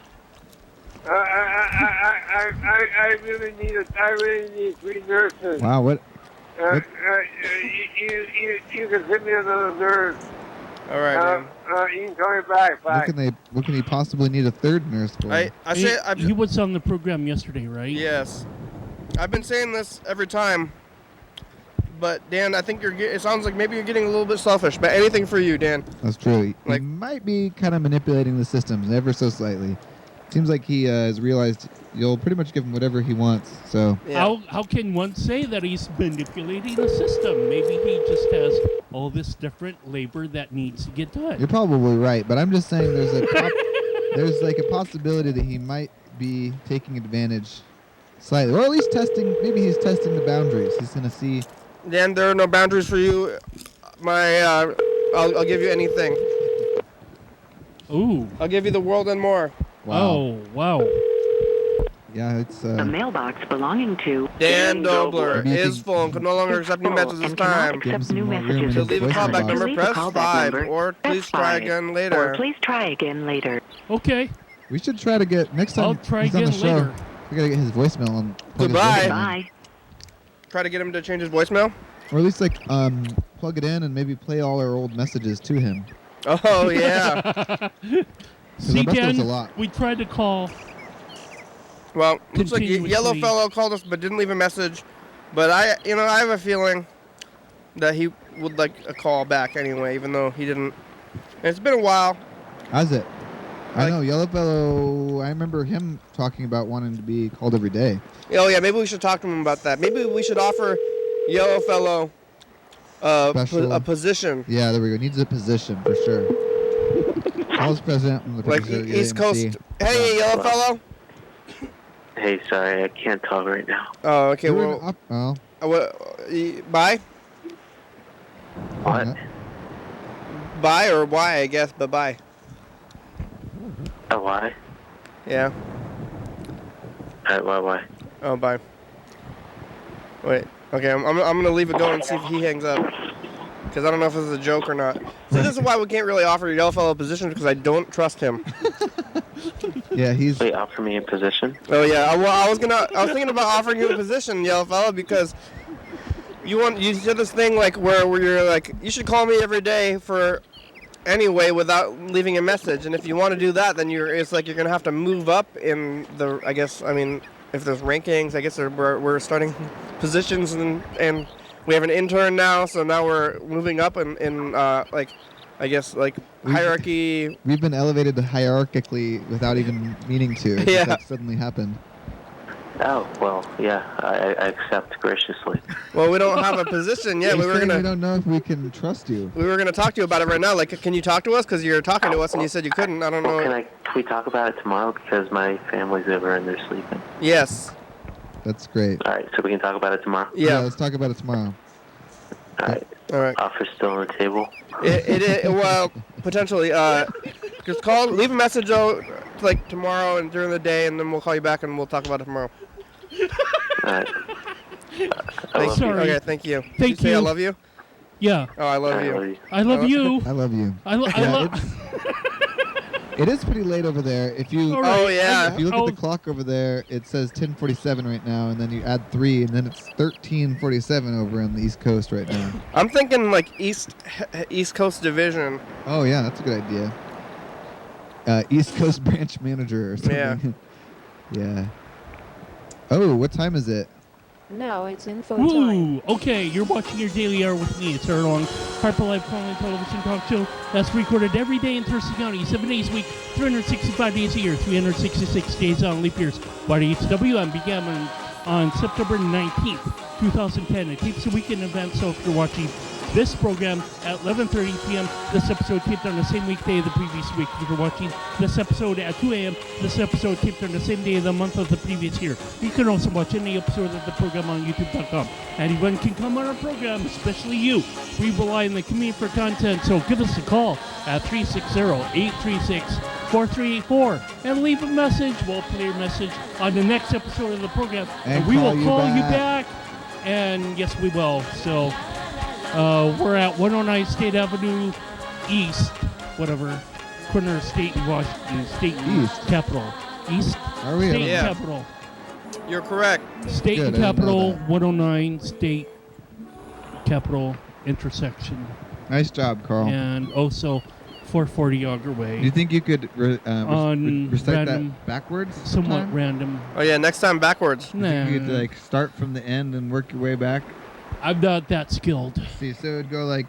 I really need 3 nurses. Wow, what? You can send me another nurse. All right, man. You can call me back. Bye. What can he possibly need a third nurse for? I say, He was on the program yesterday, right? yes. I've been saying this every time. but Dan, I think it sounds like maybe you're getting a little bit selfish. But anything for you, Dan. That's true. He Like- might be kind of manipulating the systems ever so slightly. Seems like he has realized you'll pretty much give him whatever he wants. So Yeah. How can one say that he's manipulating the system? Maybe he just has all this different labor that needs to get done. you're probably right, but I'm just saying there's like a possibility that he might be taking advantage slightly, or at least testing. Maybe he's testing the boundaries. He's gonna see. Dan, there are no boundaries for you. I'll give you anything. Ooh. I'll give you the world and more. Wow. Oh, wow. Yeah, it's. The mailbox belonging to Dan Dobler What do you is think? full and can no longer accept new messages this and cannot time. Give him accept some new more room messages. in To leave a his callback voicemail number, To leave a press callback 5, number, or press please try 5, again Or later. please try again later. Okay. We should try to get next time I'll try he's on the again show. later. We gotta get his voicemail on. plug his Goodbye. voicemail in. Bye. Try to get him to change his voicemail. Or at least like plug it in and maybe play all our old messages to him. Oh yeah. See, I bet there's Dan, a lot. we tried to call. Well, looks like Continuously. Yellow Fellow called us but didn't leave a message. But I have a feeling that he would like a call back anyway, even though he didn't. And it's been a while. How's it? I Like- know Yellow Fellow. I remember him talking about wanting to be called every day. Oh yeah, maybe we should talk to him about that. Maybe we should offer Yellow Fellow Special. a position. Yeah, there we go. Needs a position for sure. House president and the Like producer, East AMC. Coast. Hey, Yellow Fellow. Hey, sorry, I can't talk right now. Oh, okay. You were Well, up- oh, bye. What? yeah. Bye or why, I guess, but bye. Why? Yeah. Why? Oh, bye. Wait. Okay, I'm gonna leave it go and see if he hangs up. Because I don't know if this is a joke or not. So this is why we can't really offer Yellow Fellow a position, because I don't trust him. Yeah, he's. Wait, offer me a position? Oh yeah. I was thinking about offering you a position, Yellow Fellow, because you said this thing like where you're like, you should call me every day for anyway without leaving a message, and if you want to do that, then it's like you're gonna have to move up in the, I guess, I mean, if there's rankings, I guess we're starting positions, and we have an intern now, so now we're moving up in like, I guess, like hierarchy. We've been elevated hierarchically without even meaning to. It just, Yeah. like, suddenly happened. Oh, well, yeah, I accept graciously. Well, we don't have a position yet. He's We saying we were don't know if we can trust you. gonna talk to you about it right now. Like, can you talk to us? Because you're talking to us, and you said you couldn't. I don't know. Can we talk about it tomorrow, because my family's over and they're sleeping? Yes. That's great. All right, so we can talk about it tomorrow? Yeah. Let's talk about it tomorrow. All right, All right. offer still on the table? Well, potentially. Just leave a message though, like tomorrow and during the day, and then we'll call you back and we'll talk about it tomorrow. All right. Thank you. Sorry. Okay, thank you. Did Thank you say I you. love you? Yeah. Oh, I love I you. love you. I love you. I love you. I Yeah, love. It is pretty late over there. If you All right. Oh, yeah. if you look Oh. at the clock over there, it says 10:47 right now, and then you add 3, and then it's 13:47 over on the East Coast right now. I'm thinking like East Coast Division. Oh yeah, that's a good idea. East Coast branch manager or something. Yeah. Oh, what time is it? No, it's info time. Ooh, okay, you're watching your Daily Hour with me. It's our long Harper Live calling television talk show that's recorded every day in Thurston County, 7 days a week, 365 days a year, 366 days on leap years. YDHWM began on September 19th, 2010. It keeps the weekend event, so if you're watching this program at 11:30 p.m., this episode taped on the same weekday of the previous week. If you're watching this episode at 2 a.m., this episode taped on the same day of the month of the previous year. You can also watch any episode of the program on YouTube.com. Anyone can come on our program, especially you. We rely on the community for content, so give us a call at 360-836-4384 and leave a message. We'll play your message on the next episode of the program, And we will call call you you back. back. And yes, we will. So we're at 109 State Avenue East, whatever, corner of State and Washington, State and East. Capitol. East, Are we? State Yeah. and Capitol. You're correct. State Good, and I didn't know Capitol, that. 109 State Capitol intersection. Nice job, Carl. And also 440 Auger Do you Way. think you could On recite random- that backwards? Somewhat sometime? random. Oh yeah, next time backwards. You think you could Nah. like start from the end and work your way back. I'm not that skilled. See, so it'd go like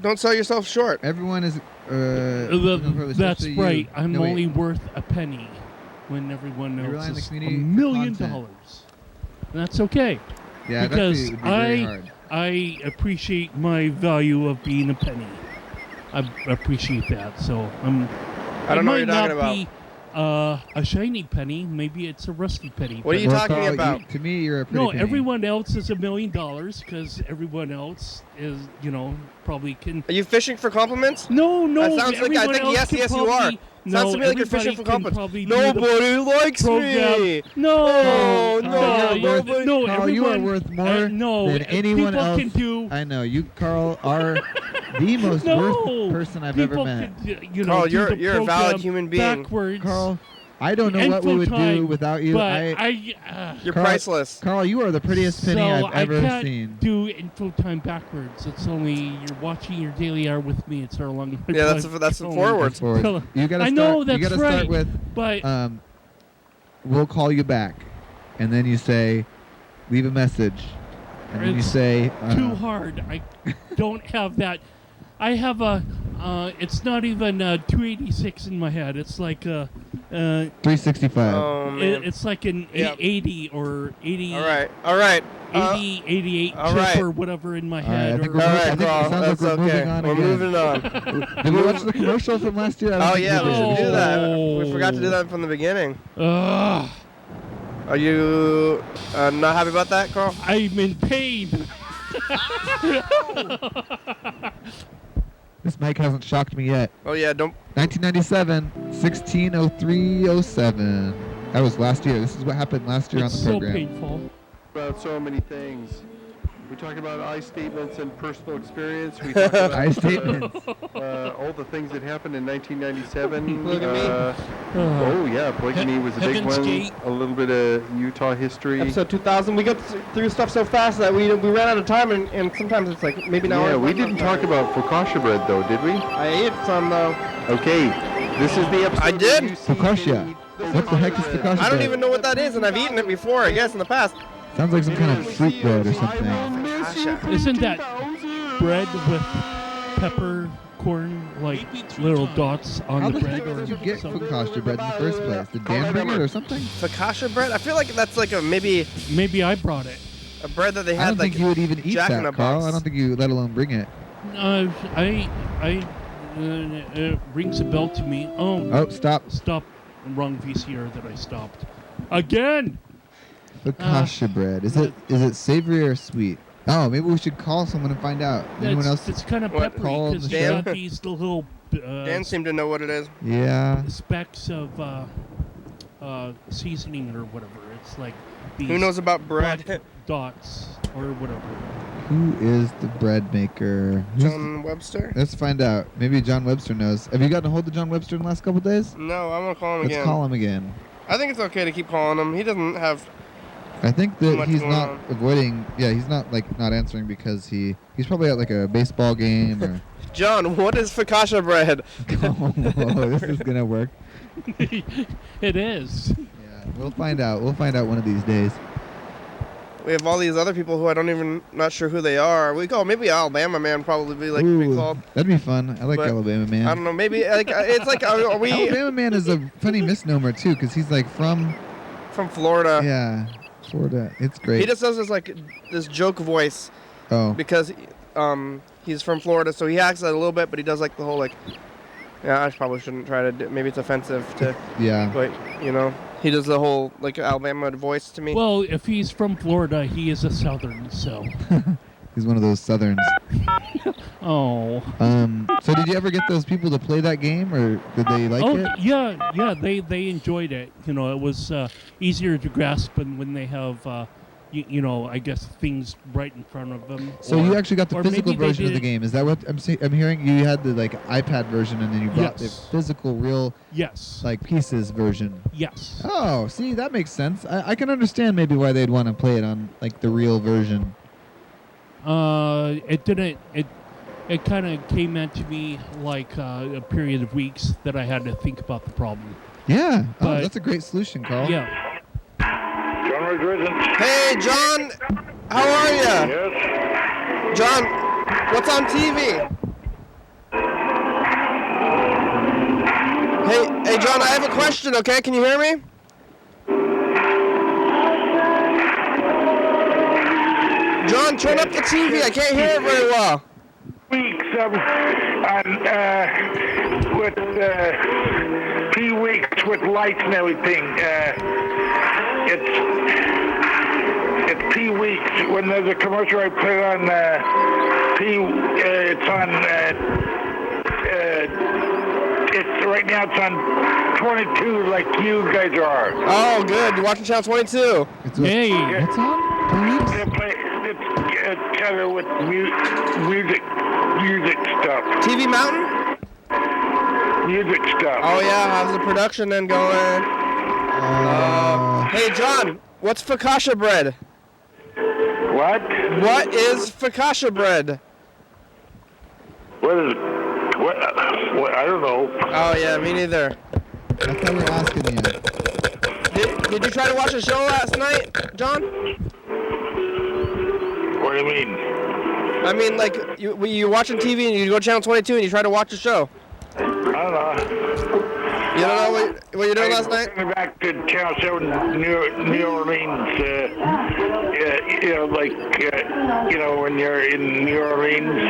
Don't sell yourself short. everyone is. looking for, That's especially you. right. I'm No, wait. only worth a penny when everyone You rely else on the is $1 community for million. content. And that's okay. Yeah, because that would be very hard. I appreciate my value of being a penny. I appreciate that. So I don't know what you're might talking not about. be a shiny penny. Maybe it's a rusty penny. What are you but- talking Carl, about? to me, you're a pretty No, penny. everyone else is $1 million because everyone else is, probably can. Are you fishing for compliments? No. That sounds like I everyone think else yes, can yes, you are. probably- Sounds to me like you're fishing everybody for can compliments. probably do the Nobody likes program. me. No, Oh, no, Carl, no, Carl, you are everyone- worth more no, than anyone people else. can do. I know you, Carl, are the most No, worth person I've ever people met. Can, Carl, do you're the a valid program human being. Backwards. Carl, I don't know what we would do Infotime, without you. But You're Carl, priceless. Carl, you are the prettiest penny so I've ever I can't seen. do infotime backwards. It's only you're watching your daily hour with me. It's our long. Yeah, that's forwards. Forward. You gotta I start, know you that's gotta right. start with, But we'll call you back. And then you say, leave a message. And then you It's say, too hard. I don't have that. I have a. It's not even 286 in my head. It's like 365. Oh, man. it's like an Yep. 80 or 80. All right. 80, 88 all chip right. or whatever in my All right, head. I think or we're All I right, think it Carl. sounds like That's we're moving okay. on We're again. moving on. Did we watch the commercial from last year? I don't Oh think yeah, we should do that. Oh. We forgot to do that from the beginning. Ugh, Are you not happy about that, Carl? I'm in pain. This mic hasn't shocked me yet. Oh yeah, don't. 1997, 160307. That was last year. This is what happened last year It's on the so program. painful. About so many things. We talk about I statements and personal experience. We talk about I statements. all the things that happened in 1997. Look at me. Oh yeah, polygamy was a big Heaven's one. Gate. A little bit of Utah history. Episode 2000. We got through stuff so fast that we ran out of time, and sometimes it's like maybe an hour. Yeah, we didn't talk about focaccia bread though, did we? I ate some though. Okay, this is the episode. I did? where you see Focaccia. the What the heck is bread. focaccia? I don't bread? even know what that is, and I've eaten it before, I guess, in the past. Sounds like some kind of fruit bread or something. Isn't that bread with peppercorn, like little dots on How the the bread? heck or did you get something? focaccia bread in the first place? Did Dan bring it or something? Focaccia bread? I feel like that's like maybe Maybe I brought it. a bread that they I had don't like think you would even eat Jack in that, the Carl. Box. I don't think you, let alone bring it. It rings a bell to me. Oh, stop. Stop. Wrong VCR that I stopped. Again! Focaccia bread. Is it savory or sweet? Oh, maybe we should call someone and find out. Anyone else? It's kind of What? peppery Call because the you show? got these little Dan seemed to know what it is. Yeah. specks of seasoning or whatever. It's like these Who knows about bread? black dots or whatever. Who is the bread maker? Who's John Webster? Let's find out. Maybe John Webster knows. Have you gotten a hold of John Webster in the last couple of days? No, I'm gonna call him Let's again. call him again. I think it's okay to keep calling him. He doesn't have. I think Too that much he's going not on. avoiding. Yeah, he's not like not answering because he's probably at like a baseball game or. John, what is focaccia bread? Oh, this is gonna work. It is. Yeah, we'll find out. We'll find out one of these days. We have all these other people who I don't even not sure who they are. We call maybe Alabama man probably be like to be Ooh, called. that'd be fun. I like But Alabama Man. I don't know. Maybe like it's like are we Alabama Man is a funny misnomer too, because he's like from from Florida? yeah, Florida. It's great. He just does this joke voice oh, because he's from Florida, so he acts that a little bit, but he does like the whole like. Yeah, I probably shouldn't try to. Maybe it's offensive to. yeah. But he does the whole like Alabama voice to me. Well, if he's from Florida, he is a Southern, so. He's one of those Southerns. Oh. So did you ever get those people to play that game, or did they like Oh it? yeah, they enjoyed it. It was easier to grasp when they have, I guess things right in front of them. So you actually got the or physical maybe they version of the did- game. Is that what I'm hearing? You had the like iPad version, and then you brought Yes. the physical, real Yes. like pieces version. Yes. Oh, see, that makes sense. I can understand maybe why they'd want to play it on like the real version. It didn't. It kind of came into me like a period of weeks that I had to think about the problem. Yeah. Oh, But- that's a great solution, Carl. John Rodriguez. Hey, John, how are you? Yes. John, what's on TV? Hey, John, I have a question, okay? Can you hear me? John, turn up the TV. I can't hear it very well. Weeks with 3 weeks with lights and everything. It's 3 weeks. When there's a commercial, I put it on. It's on. It's right now. It's on 22, like you guys are. Oh, good. You're watching Channel 22. Hey. What's on? 2 weeks? It's kind of with music stuff. TV Mountain? Music stuff. Oh, yeah. How's the production then going? Hey, John, what's focaccia bread? What? What is focaccia bread? What is? What? I don't know. Oh, yeah, me neither. That's why we're asking you. Did you try to watch the show last night, John? What do you mean? I mean, like, you're watching TV and you go to Channel 22 and you try to watch the show. I don't know. You don't know what you doing last night? I went back to Channel 7, New Orleans. When you're in New Orleans.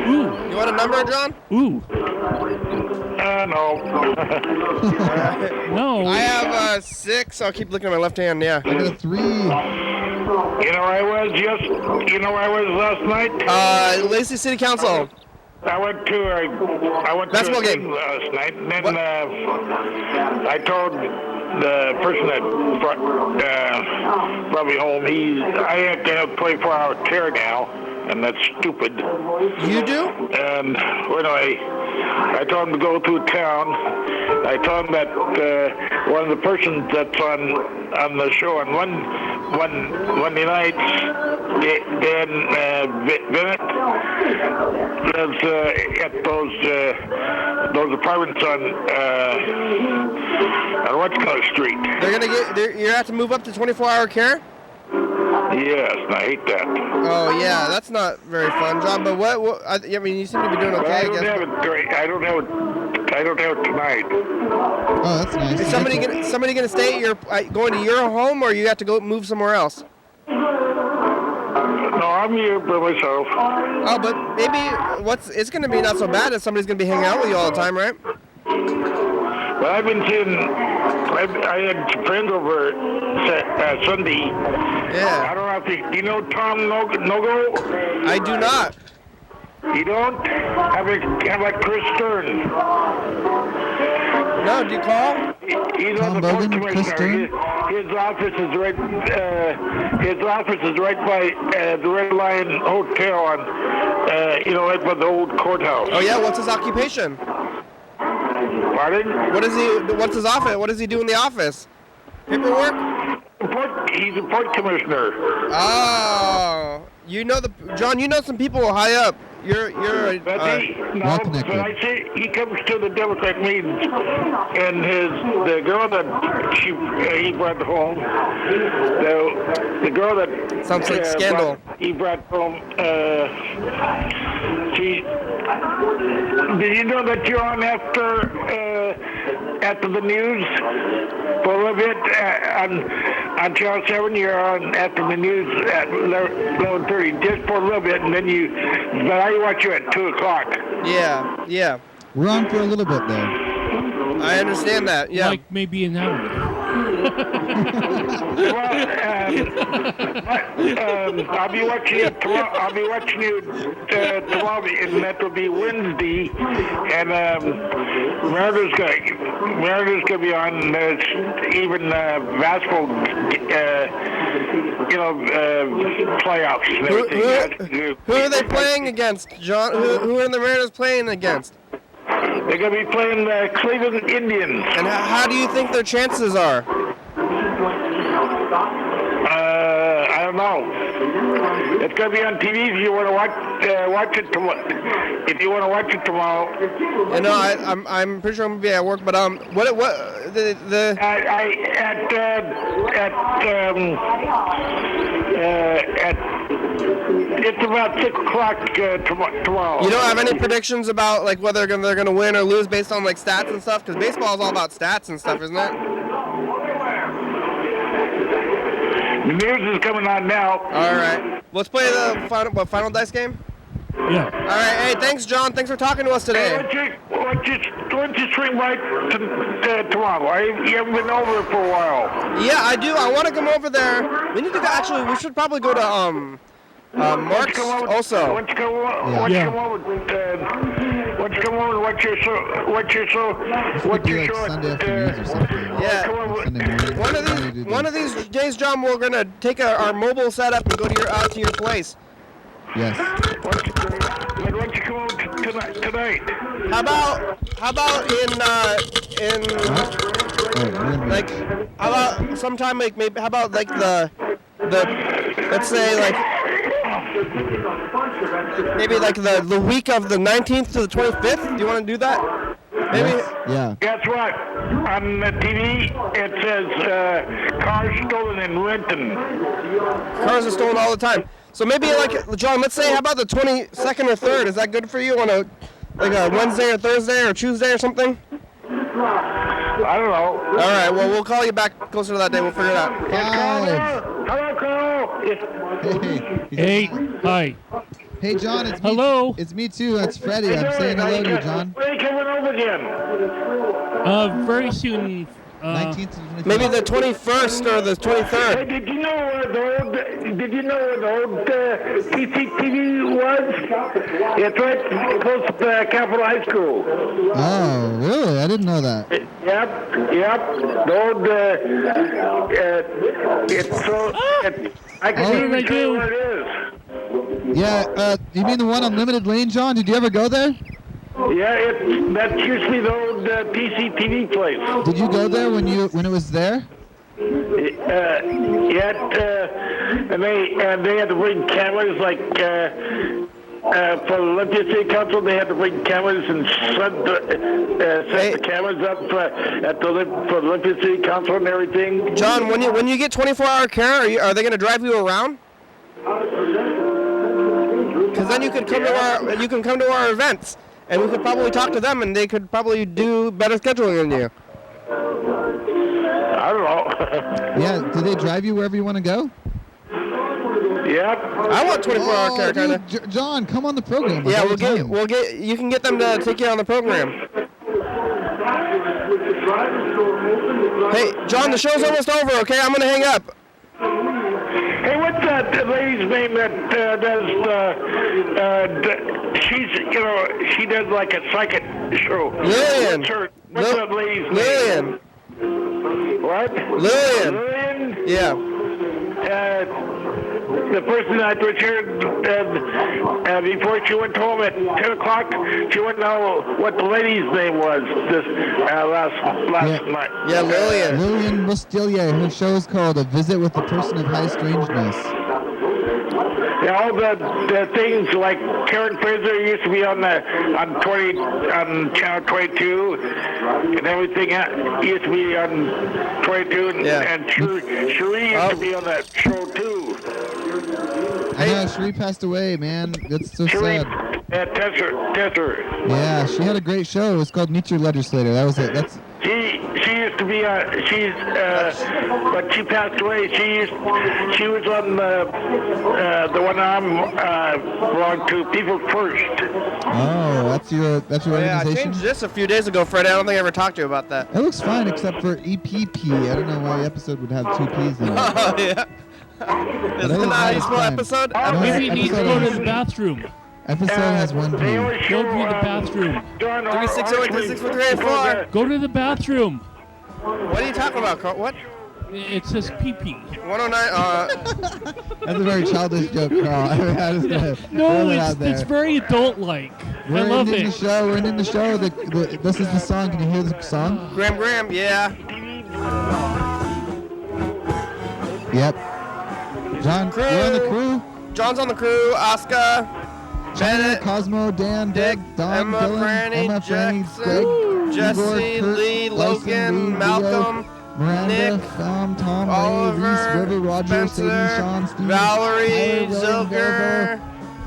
Ooh. You want a number, John? Ooh. No. No. I have 6. I'll keep looking at my left hand. Yeah. I got a 3. You know where I was last night? Lacey City Council. I went to Basketball a game thing last night, and then I told the person that brought me home, I have to have 24-hour care now, and that's stupid. You do? And anyway, I told him to go through town. I told him that one of the persons that's on the show on Monday nights, Dan Bennett, lives at those apartments on Whatcott Street. You're gonna have to move up to 24-hour care? Yes, and I hate that. Oh yeah, that's not very fun, John. But I mean, you seem to be doing okay. I don't have it tonight. Oh, that's nice. Is somebody gonna stay at going to your home, or you have to go move somewhere else? No, I'm here by myself. Oh, but maybe it's gonna be not so bad if somebody's gonna be hanging out with you all the time, right? But I've been seeing. I had friends over Sunday. Yeah. I don't know if do you know Tom Nogo? I do not. You don't? How about Chris Stern? No, do you call? He's on the board commissioner. His office is right. His office is right by the Red Lion Hotel on, right by the old courthouse. Oh yeah, what's his occupation? Pardon? What's his office? What does he do in the office? Paperwork? He's a port commissioner. Oh, John. You know some people high up. You're but I say he comes to the Democrat meetings, and the girl that he brought home, the girl that sounds like scandal. He brought home. Did you know that you're on after the news for a little bit on Channel 7? You're on after the news at 11:30, just for a little bit, and then but I watch you at 2 o'clock. Yeah. We're on for a little bit there. I understand that. Yeah. Like maybe an hour. I'll be watching you tomorrow. And that will be Wednesday. And Meredith's gonna be on. And there's even basketball, playoffs and everything. Who are they playing against, John? Who are the Mariners playing against? They're going to be playing the Cleveland Indians. And how do you think their chances are? I don't know. It's going to be on TV if you want to watch it tomorrow. If you want to watch it tomorrow. I'm pretty sure I'm gonna be at work, but It's about 6 o'clock tomorrow. You don't have any predictions about like whether they're gonna win or lose based on like stats and stuff? Because baseball is all about stats and stuff, isn't it? The news is coming on now. All right. Let's play the final dice game. Yeah. All right. Hey, thanks, John. Thanks for talking to us today. Why don't you swing by tomorrow? You haven't been over for a while. Yeah, I do. I want to come over there. We need to go. Actually, we should probably go to Mark's also. Why don't you come over? What's your show? Sunday afternoons or something. Yeah. Sunday morning. One of these days, John, we're gonna take our mobile setup and go to out to your place. Yes. Why don't you come over tonight? How about how about sometime like maybe how about like the let's say like maybe like the week of the 19th to the 25th? Do you want to do that? Maybe. Yeah. Guess what? On the TV, it says cars stolen in Renton. Cars are stolen all the time. So maybe like John, let's say how about the 22nd or 3rd? Is that good for you on a Wednesday or Thursday or Tuesday or something? I don't know. All right. Well, we'll call you back closer to that day. We'll figure it out. Hello, Carl. Hey. Hi. Hey, John. It's hello. It's me too. That's Freddie. I'm saying hello to you, John. When are you coming over again? Very soon. 19th to 25th. Maybe the 21st or the 23rd. Hey, did you know where the old TCTV was? It's right close to Capitol High School. Oh, really? I didn't know that. Yep. The old, it's so, I can even tell you where it is. Yeah, you mean the one on Limited Lane, John? Did you ever go there? Yeah, that used to be the old TCTV place. Did you go there when it was there? And they had to bring cameras like for the Olympia City Council. They had to bring cameras and set the cameras up for the Olympia City Council and everything. John, when you get 24-hour care, are they going to drive you around? Because then you can come to our events. And we could probably talk to them, and they could probably do better scheduling than you. I don't know. Yeah, do they drive you wherever you want to go? Yep. I want 24-hour care, kind of. John, come on the program. Yeah, we'll get. You can get them to take you on the program. Hey, John, the show's almost over. Okay, I'm gonna hang up. Hey, what's that lady's name that she does like a psychic show? Lillian. What's that lady's name? Lillian. What? Lillian. Lillian? Yeah. The person I was here before she went home at 10 o'clock, she wouldn't know what the lady's name was this last night. Yeah, Lillian. Lillian Mustillier. Her show is called A Visit with a Person of High Strangeness. Yeah, all the things like Karen Fraser used to be on channel 22, and everything used to be on 22, and Cherie used to be on that show too. Yeah, Cherie passed away, man. That's so sad. Tesser. Yeah, she had a great show. It was called Meet Your Legislator. That was it. She used to be but she passed away. She was on the one I belong to, People First. Oh, that's your organization? Yeah, I changed this a few days ago, Fred. I don't think I ever talked to you about that. It looks fine except for EPP. I don't know why the episode would have 2 P's in it. Oh, yeah. Isn't that how you spell episode? Maybe you need to go to the bathroom. Episode has 1 P. Go to the bathroom. 360-836-4384. Go to the bathroom. What are you talking about, Carl? What? It says pee-pee. 109. That's a very childish joke, Carl. I was gonna No, throw it out there. it's very adult-like. I love We're it. ending the show. This is the song. Can you hear the song? Graham, yeah. Yep. John, Crew. you're on the crew. John's on the crew. Oscar. China, Bennett, Cosmo, Dan, Dick, Doug, Don, Emma, Dylan, Franny, Emma, Franny, Jackson, Greg, Jesse, Igor, Kurt, Lee, Larson, Logan, Lee, Malcolm, Leo, Miranda, Nick, Tom, Ray, Oliver, Reese, River, Roger, Spencer, Sadie, Sean, Steve, Valerie, Tyler, Zilker,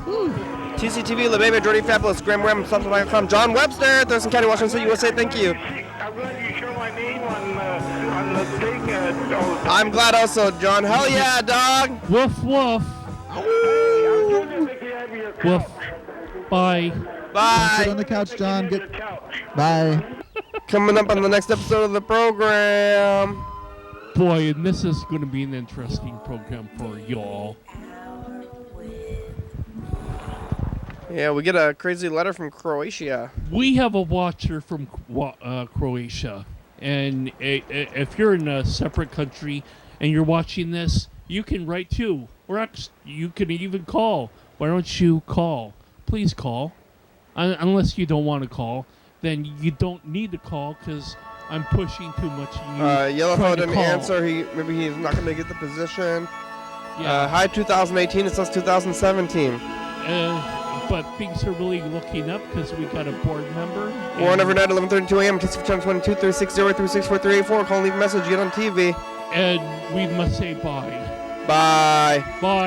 Woo. TCTV, LaBaby, Jordy Fabulous, Graham Graham, Supplement.com, John Webster, Thurston County, Washington, USA. Thank you. I'm glad you showed my name on the thing. I'm glad also, John. Hell yeah, dog. Woof woof. Woof. Bye. Sit Bye. on the couch, John. Bye. Coming up on the next episode of the program. Boy, and this is going to be an interesting program for y'all. Yeah, we get a crazy letter from Croatia. We have a watcher from Croatia, and if you're in a separate country and you're watching this, you can write too, or you can even call. Why don't you call? Please call. Unless you don't want to call, then you don't need to call because I'm pushing too much. Yellowfell didn't answer. Maybe he's not going to get the position. Yeah. Hi, 2018. It says 2017. But things are really looking up because we got a board member. Warren every night, 11:32 a.m. TCTV 22-360-36434. Call and leave a message. Get on TV. And we must say bye. Bye. Bye.